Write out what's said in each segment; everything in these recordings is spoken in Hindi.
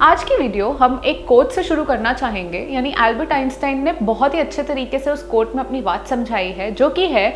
आज की वीडियो हम एक कोट से शुरू करना चाहेंगे, यानी एल्बर्ट आइंस्टाइन ने बहुत ही अच्छे तरीके से उस कोट में अपनी बात समझाई है, जो कि है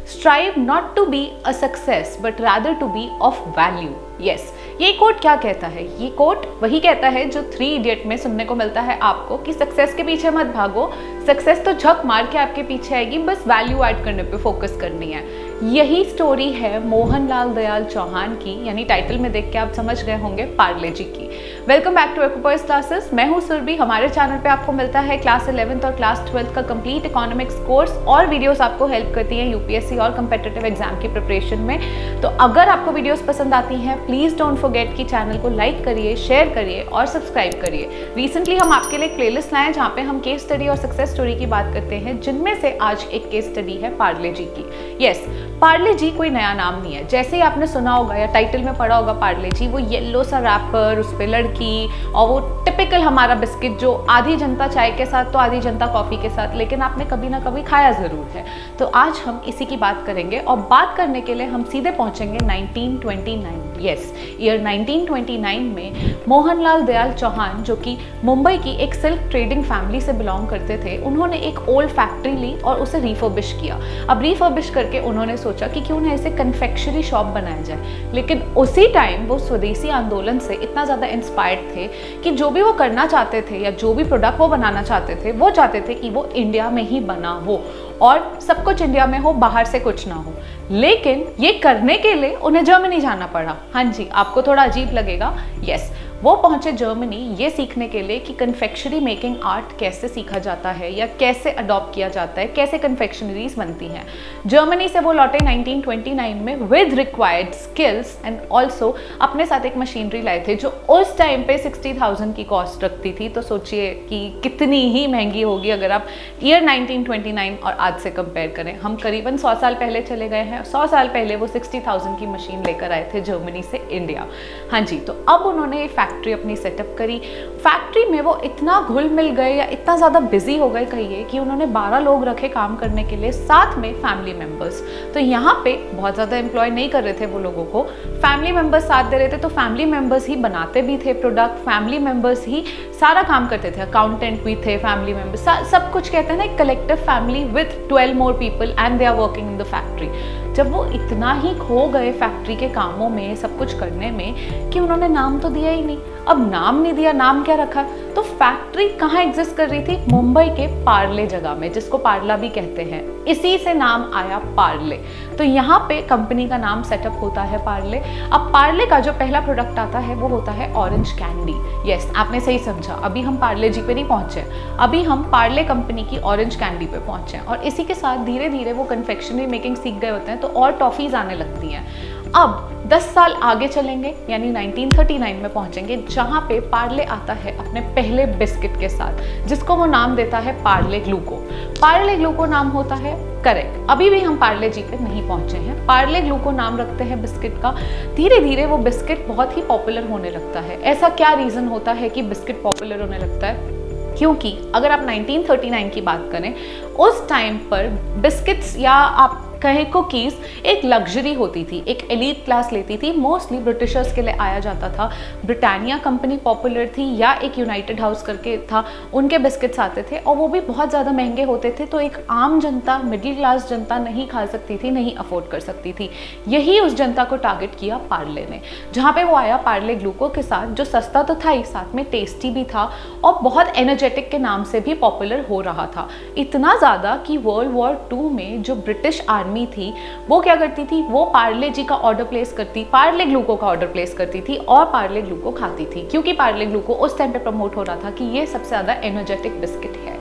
strive not to be a success but rather to be of value. Yes, ये कोट क्या कहता है? ये कोट वही कहता है जो 3 इडियट में सुनने को मिलता है आपको कि सक्सेस के पीछे मत भागो, सक्सेस तो झक मार के आपके पीछे आएगी, बस वैल्यू ऐड करने पे फोकस करनी है। यही स्टोरी है मोहनलाल दयाल चौहान की, यानी टाइटल में देख के आप समझ गए होंगे, पार्ले जी की। वेलकम बैक टू एक्वापॉइस क्लासेस। मैं हूं सुरभि। हमारे चैनल पे आपको मिलता है क्लास 11th और क्लास 12th का कंप्लीट इकोनॉमिक्स कोर्स, और वीडियोस आपको हेल्प करती हैं यूपीएससी और कंपेटिटिव एग्जाम की प्रिपरेशन में। तो अगर आपको वीडियोस पसंद आती हैं, प्लीज डोंट फॉरगेट कि चैनल को लाइक करिए, शेयर करिए और सब्सक्राइब करिए। रिसेंटली हम आपके लिए एक प्लेलिस्ट लाए जहाँ पे हम केस स्टडी और सक्सेस स्टोरी की बात करते हैं, जिनमें से आज एक केस स्टडी है पार्ले जी की। यस, पार्ले जी कोई नया नाम नहीं है। जैसे ही आपने सुना होगा या टाइटल में पढ़ा होगा पार्ले जी, वो येलो सा रैपर, उस पर लड़की, और वो टिपिकल हमारा बिस्किट जो आधी जनता चाय के साथ तो आधी जनता कॉफ़ी के साथ, लेकिन आपने कभी ना कभी खाया ज़रूर है। तो आज हम इसी की बात करेंगे, और बात करने के लिए हम सीधे पहुंचेंगे 1929। यस, ईयर 1929 में मोहनलाल दयाल चौहान, जो कि मुंबई की एक सिल्क ट्रेडिंग फैमिली से बिलोंग करते थे, उन्होंने एक ओल्ड फैक्ट्री ली और उसे रिफर्बिश किया। अब रिफर्बिश करके उन्होंने सोचा कि क्यों ना इसे कन्फेक्शनरी शॉप बनाया जाए। लेकिन उसी टाइम वो स्वदेशी आंदोलन से इतना ज़्यादा इंस्पायर्ड थे कि जो भी वो करना चाहते थे या जो भी प्रोडक्ट वो बनाना चाहते थे, वो चाहते थे कि वो इंडिया में ही बना हो और सब कुछ इंडिया में हो, बाहर से कुछ ना हो। लेकिन ये करने के लिए उन्हें जर्मनी जाना पड़ा। हाँ जी, आपको थोड़ा अजीब लगेगा। यस, वो पहुंचे जर्मनी ये सीखने के लिए कि कन्फेक्शनरी मेकिंग आर्ट कैसे सीखा जाता है या कैसे अडॉप्ट किया जाता है, कैसे कन्फेक्शनरीज बनती हैं। जर्मनी से वो लौटे 1929 में with required skills, and also अपने साथ एक मशीनरी लाए थे जो उस टाइम पे 60,000 की कॉस्ट रखती थी। तो सोचिए कि कितनी ही महंगी होगी अगर आप ईयर 1929 और आज से कंपेयर करें। हम करीबन 100 साल पहले चले गए हैं। 100 साल पहले वो 60,000 की मशीन लेकर आए थे जर्मनी से इंडिया। हाँ जी, तो अब उन्होंने फैक्ट्री अपनी सेटअप करी। फैक्ट्री में वो इतना घुल मिल गए या इतना ज़्यादा बिजी हो गए कहिए कि उन्होंने 12 लोग रखे काम करने के लिए, साथ में फैमिली मेंबर्स। तो यहाँ पे बहुत ज़्यादा एम्प्लॉय नहीं कर रहे थे वो लोगों को, फैमिली मेंबर्स साथ दे रहे थे। तो फैमिली मेंबर्स ही बनाते भी थे प्रोडक्ट, फैमिली मेंबर्स ही सारा काम करते थे, अकाउंटेंट भी थे, फैमिली मेंबर्स, सब कुछ। कहते हैं ना, एक collective family with 12 more people and they are working in the factory. जब वो इतना ही खो गए फैक्ट्री के कामों में, सब कुछ करने में, कि उन्होंने नाम तो दिया ही नहीं। अब नाम नहीं दिया, नाम क्या रखा? तो फैक्ट्री कहाँ एग्जिस्ट कर रही थी? मुंबई के पार्ले जगह में, जिसको पार्ला भी कहते हैं। इसी से नाम आया पार्ले। तो यहाँ पे कंपनी का नाम सेटअप होता है पार्ले। अब पार्ले का जो पहला प्रोडक्ट आता है वो होता है ऑरेंज कैंडी। यस, आपने सही समझा। अभी हम पार्ले जी पे नहीं पहुंचे, अभी हम पार्ले कंपनी की ऑरेंज कैंडी पे पहुंचे हैं। और इसी के साथ धीरे धीरे वो कन्फेक्शनरी मेकिंग सीख गए होते हैं, तो और टॉफीज आने लगती हैं। अब 10 साल आगे चलेंगे, यानी 1939 में पहुंचेंगे, जहां पे पार्ले आता है अपने पहले बिस्किट के साथ, जिसको वो नाम देता है पार्ले ग्लूको। पार्ले ग्लूको नाम होता है, करेक्ट। अभी भी हम पार्ले जी पे नहीं पहुंचे हैं। पार्ले ग्लूको नाम रखते हैं बिस्किट का। धीरे धीरे वो बिस्किट बहुत ही पॉपुलर होने लगता है। ऐसा क्या रीज़न होता है कि बिस्किट पॉपुलर होने लगता है? क्योंकि अगर आप 1939 की बात करें, उस टाइम पर बिस्किट्स या आप कहें कुकीज़ एक लग्जरी होती थी, एक एलीट क्लास लेती थी। मोस्टली ब्रिटिशर्स के लिए आया जाता था। ब्रिटानिया कंपनी पॉपुलर थी, या एक यूनाइटेड हाउस करके था, उनके बिस्किट्स आते थे, और वो भी बहुत ज़्यादा महंगे होते थे। तो एक आम जनता, मिडिल क्लास जनता नहीं खा सकती थी, नहीं अफोर्ड कर सकती थी। यही उस जनता को टारगेट किया पार्ले ने, जहाँ पे वो आया पार्ले ग्लूको के साथ, जो सस्ता तो था ही, साथ में टेस्टी भी था, और बहुत एनर्जेटिक के नाम से भी पॉपुलर हो रहा था। इतना ज़्यादा कि वर्ल्ड वॉर 2 में जो ब्रिटिश आर्मी थी, वो क्या करती थी? वो पार्ले जी का ऑर्डर प्लेस करती, पार्ले ग्लूको का ऑर्डर प्लेस करती थी और पार्ले ग्लूको खाती थी, क्योंकि पार्ले ग्लूको उस टाइम पे प्रमोट हो रहा था कि ये सबसे ज़्यादा एनर्जेटिक बिस्किट है।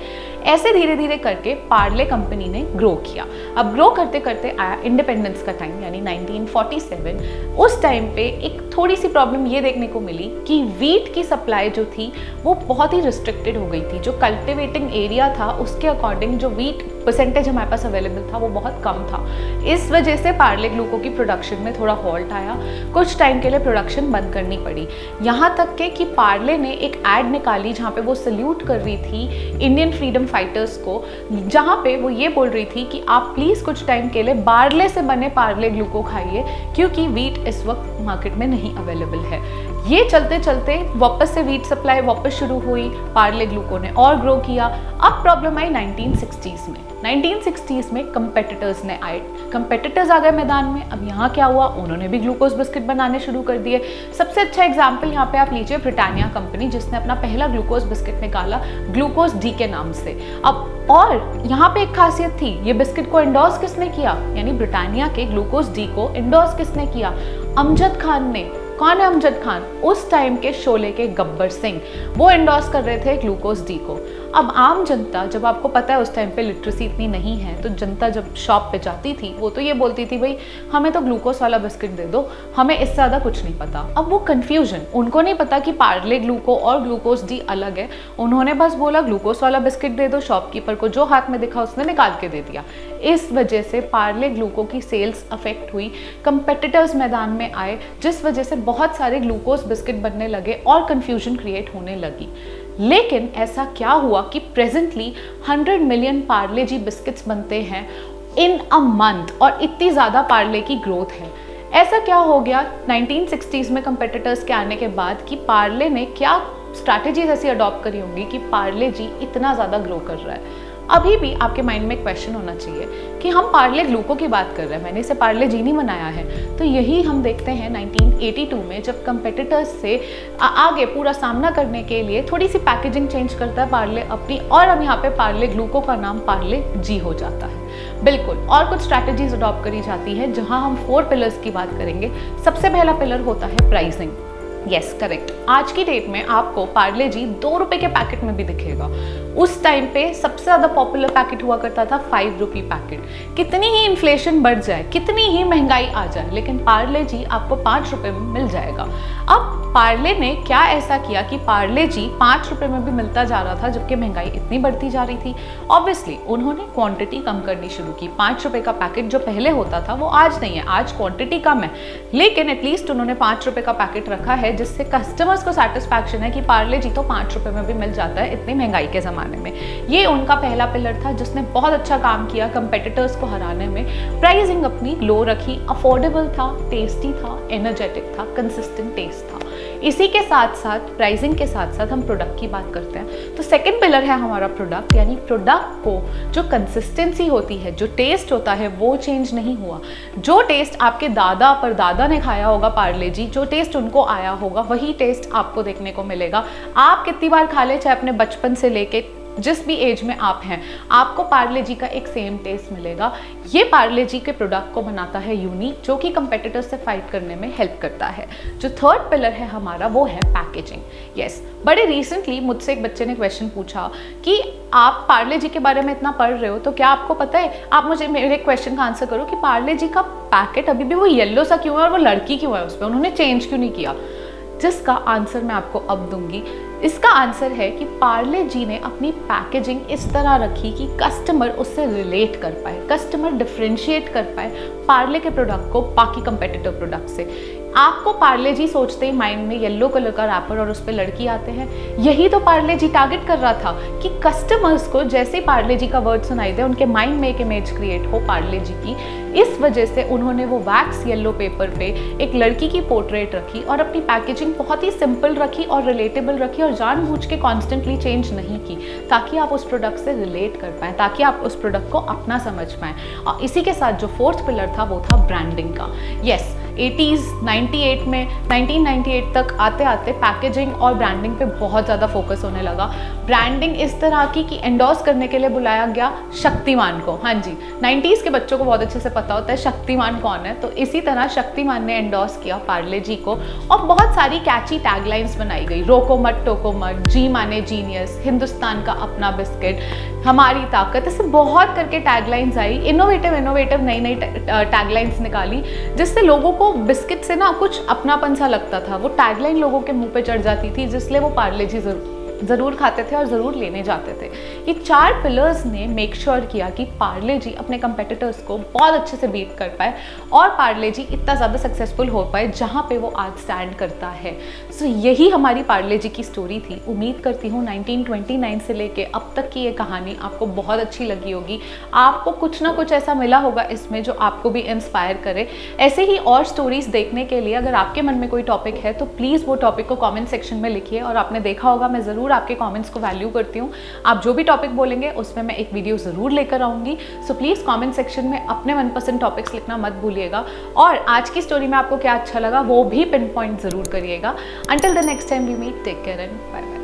ऐसे धीरे धीरे करके पार्ले कंपनी ने ग्रो किया। अब ग्रो करते करते आया इंडिपेंडेंस का टाइम, यानी 1947। उस टाइम पे एक थोड़ी सी प्रॉब्लम ये देखने को मिली कि वीट की सप्लाई जो थी वो बहुत ही रिस्ट्रिक्टेड हो गई थी। जो कल्टिवेटिंग एरिया था उसके अकॉर्डिंग जो वीट परसेंटेज हमारे पास अवेलेबल था वो बहुत कम था। इस वजह से पार्ले ग्लूको की प्रोडक्शन में थोड़ा हॉल्ट आया, कुछ टाइम के लिए प्रोडक्शन बंद करनी पड़ी। यहाँ तक के कि पार्ले ने एक ऐड निकाली जहाँ पे वो सल्यूट कर रही थी इंडियन फ्रीडम फाइटर्स को, जहाँ पे वो ये बोल रही थी कि आप प्लीज़ कुछ टाइम के लिए बार्ले से बने पार्ले ग्लूको खाइए, क्योंकि वीट इस वक्त मार्केट में नहीं अवेलेबल है। ये चलते चलते वापस से व्हीट सप्लाई वापस शुरू हुई, पार्ले ग्लूको ने और ग्रो किया। अब प्रॉब्लम आई 1960s में। 1960s में कंपेटिटर्स ने आए, कंपेटिटर्स आ गए मैदान में। अब यहाँ क्या हुआ, उन्होंने भी ग्लूकोज बिस्किट बनाने शुरू कर दिए। सबसे अच्छा एग्जाम्पल यहाँ पे आप लीजिए ब्रिटानिया कंपनी, जिसने अपना पहला ग्लूकोज बिस्किट निकाला ग्लूकोज डी के नाम से। अब और यहाँ पे एक खासियत थी, ये बिस्किट को इंडोर्स किसने किया, यानी ब्रिटानिया के ग्लूकोज डी को इंडोर्स किसने किया, अमजद खान ने। कौन है अमजद खान, उस टाइम के शोले के गब्बर सिंह, वो इंडोर्स कर रहे थे ग्लूकोज डी को। अब आम जनता, जब आपको पता है उस टाइम पे लिटरेसी इतनी नहीं है, तो जनता जब शॉप पे जाती थी वो तो ये बोलती थी भाई हमें तो ग्लूकोज वाला बिस्किट दे दो, हमें इससे ज़्यादा कुछ नहीं पता। अब वो कन्फ्यूजन, उनको नहीं पता कि पार्ले ग्लूको और ग्लूकोज डी अलग है, उन्होंने बस बोला ग्लूकोज वाला बिस्किट दे दो, शॉपकीपर को जो हाथ में दिखा उसने निकाल के दे दिया। इस वजह से पार्ले ग्लूको की सेल्स अफेक्ट हुई, कंपेटिटर्स मैदान में आए, जिस वजह से बहुत सारे ग्लूकोज बिस्किट बनने लगे और कन्फ्यूजन क्रिएट होने लगी। लेकिन ऐसा क्या हुआ कि प्रेजेंटली 100 मिलियन पार्ले जी बिस्किट्स बनते हैं इन अ मंथ, और इतनी ज़्यादा पार्ले की ग्रोथ है। ऐसा क्या हो गया 1960s में कंपेटिटर्स के आने के बाद कि पार्ले ने क्या स्ट्रैटेजीज ऐसी अडॉप्ट करी होंगी कि पार्ले जी इतना ज़्यादा ग्रो कर रहा है। अभी भी आपके माइंड में एक क्वेश्चन होना चाहिए कि हम पार्ले ग्लूको की बात कर रहे हैं, मैंने इसे पार्ले जी नहीं बनाया है। तो यही हम देखते हैं 1982 में, जब कंपेटिटर्स से आगे पूरा सामना करने के लिए थोड़ी सी पैकेजिंग चेंज करता है पार्ले अपनी, और अब यहाँ पे पार्ले ग्लूको का नाम पार्ले जी हो जाता है। बिल्कुल, और कुछ स्ट्रैटेजीज अडॉप्ट करी जाती है जहाँ हम 4 पिलर्स की बात करेंगे। सबसे पहला पिलर होता है प्राइसिंग। Yes, correct. आज की डेट में आपको पार्ले जी 2 रुपए के पैकेट में भी दिखेगा। उस टाइम पे सबसे ज़्यादा पॉपुलर पैकेट हुआ करता था 5 रुपये पैकेट। कितनी ही इन्फ्लेशन बढ़ जाए, कितनी ही महंगाई आ जाए, लेकिन पार्ले जी आपको 5 रुपये में मिल जाएगा। अब पार्ले ने क्या ऐसा किया कि पार्ले जी 5 रुपये में भी मिलता जा रहा था, जबकि महंगाई इतनी बढ़ती जा रही थी। ऑब्वियसली उन्होंने क्वांटिटी कम करनी शुरू की। 5 रुपये का पैकेट जो पहले होता था वो आज नहीं है, आज क्वांटिटी कम है, लेकिन एटलीस्ट उन्होंने 5 रुपये का पैकेट रखा है, जिससे कस्टमर्स को सेटिस्फैक्शन है कि पार्ले जी तो 5 रुपये में भी मिल जाता है इतनी महंगाई के ज़माने में। ये उनका पहला पिलर था जिसने बहुत अच्छा काम किया कंपेटिटर्स को हराने में। प्राइसिंग अपनी लो रखी, अफोर्डेबल था, टेस्टी था, एनर्जेटिक था, कंसिस्टेंट टेस्ट था। इसी के साथ साथ, प्राइसिंग के साथ साथ हम प्रोडक्ट की बात करते हैं, तो सेकंड पिलर है हमारा प्रोडक्ट, यानी प्रोडक्ट को जो कंसिस्टेंसी होती है, जो टेस्ट होता है, वो चेंज नहीं हुआ। जो टेस्ट आपके दादा परदादा ने खाया होगा पार्ले जी, जो टेस्ट उनको आया होगा, वही टेस्ट आपको देखने को मिलेगा। आप कितनी बार खा ले, चाहे अपने बचपन से लेके जिस भी एज में आप हैं, आपको पार्ले जी का एक सेम टेस्ट मिलेगा। ये पार्ले जी के प्रोडक्ट को बनाता है यूनिक, जो कि कंपेटिटर्स से फाइट करने में हेल्प करता है। जो थर्ड पिलर है हमारा, वो है पैकेजिंग। यस, बड़े रिसेंटली मुझसे एक बच्चे ने क्वेश्चन पूछा कि आप पार्ले जी के बारे में इतना पढ़ रहे हो, तो क्या आपको पता है, आप मुझे मेरे क्वेश्चन का आंसर करो कि पार्ले जी का पैकेट अभी भी वो येलो सा क्यों है और वो लड़की क्यों है, उस पर उन्होंने चेंज क्यों नहीं किया? जिसका आंसर मैं आपको अब दूंगी। इसका आंसर है कि पार्ले जी ने अपनी पैकेजिंग इस तरह रखी कि कस्टमर उससे रिलेट कर पाए, कस्टमर डिफरेंशिएट कर पाए पार्ले के प्रोडक्ट को बाकी कंपेटिटिव प्रोडक्ट से। आपको पार्ले जी सोचते ही माइंड में येलो कलर का रैपर और उस पर लड़की आते हैं। यही तो पार्ले जी टारगेट कर रहा था कि कस्टमर्स को जैसे ही पार्ले जी का वर्ड सुनाई दे, उनके माइंड में एक इमेज क्रिएट हो पार्ले जी की। इस वजह से उन्होंने वो वैक्स येलो पेपर पे एक लड़की की पोर्ट्रेट रखी और अपनी पैकेजिंग बहुत ही सिंपल रखी और रिलेटेबल रखी और जानबूझ के कॉन्स्टेंटली चेंज नहीं की, ताकि आप उस प्रोडक्ट से रिलेट कर पाएँ, ताकि आप उस प्रोडक्ट को अपना समझ पाएँ। और इसी के साथ जो फोर्थ पिलर था वो था ब्रांडिंग का। यस, 80s 98 में 1998 तक आते आते पैकेजिंग और ब्रांडिंग पे बहुत ज़्यादा फोकस होने लगा। ब्रांडिंग इस तरह की कि एंडोर्स करने के लिए बुलाया गया शक्तिमान को। हाँ जी, 90s के बच्चों को बहुत अच्छे से पता होता है शक्तिमान कौन है, तो इसी तरह शक्तिमान ने एंडोर्स किया पार्ले जी को और बहुत सारी कैची टैगलाइंस बनाई गई। रोको मत टोको मत, जी माने जीनियस, हिंदुस्तान का अपना बिस्किट, हमारी ताकत, ऐसे बहुत करके टैगलाइंस आई। इनोवेटिव नई नई टैगलाइंस निकाली, जिससे लोगों को बिस्किट से ना कुछ अपनापन सा लगता था। वो टैगलाइन लोगों के मुंह पे चढ़ जाती थी, जिसलिए वो पार्ले जी ज़रूर खाते थे और ज़रूर लेने जाते थे। ये 4 पिलर्स ने मेक श्योर किया कि पार्ले जी अपने कंपेटिटर्स को बहुत अच्छे से बीट कर पाए और पार्ले जी इतना ज़्यादा सक्सेसफुल हो पाए जहाँ पे वो आज स्टैंड करता है। सो यही हमारी पार्ले जी की स्टोरी थी। उम्मीद करती हूँ 1929 से लेके अब तक की ये कहानी आपको बहुत अच्छी लगी होगी। आपको कुछ ना कुछ ऐसा मिला होगा इसमें जो आपको भी इंस्पायर करे। ऐसे ही और स्टोरीज़ देखने के लिए अगर आपके मन में कोई टॉपिक है तो प्लीज़ वो टॉपिक को कमेंट सेक्शन में लिखिए। और आपने देखा होगा मैं ज़रूर आपके कमेंट्स को वैल्यू करती हूँ। आप जो भी टॉपिक बोलेंगे उसमें मैं एक वीडियो ज़रूर लेकर आऊँगी। सो प्लीज़ कमेंट सेक्शन में अपने मनपसंद टॉपिक्स लिखना मत भूलिएगा। और आज की स्टोरी में आपको क्या अच्छा लगा वो भी पिन पॉइंट ज़रूर करिएगा। Until the next time we meet, take care and bye bye.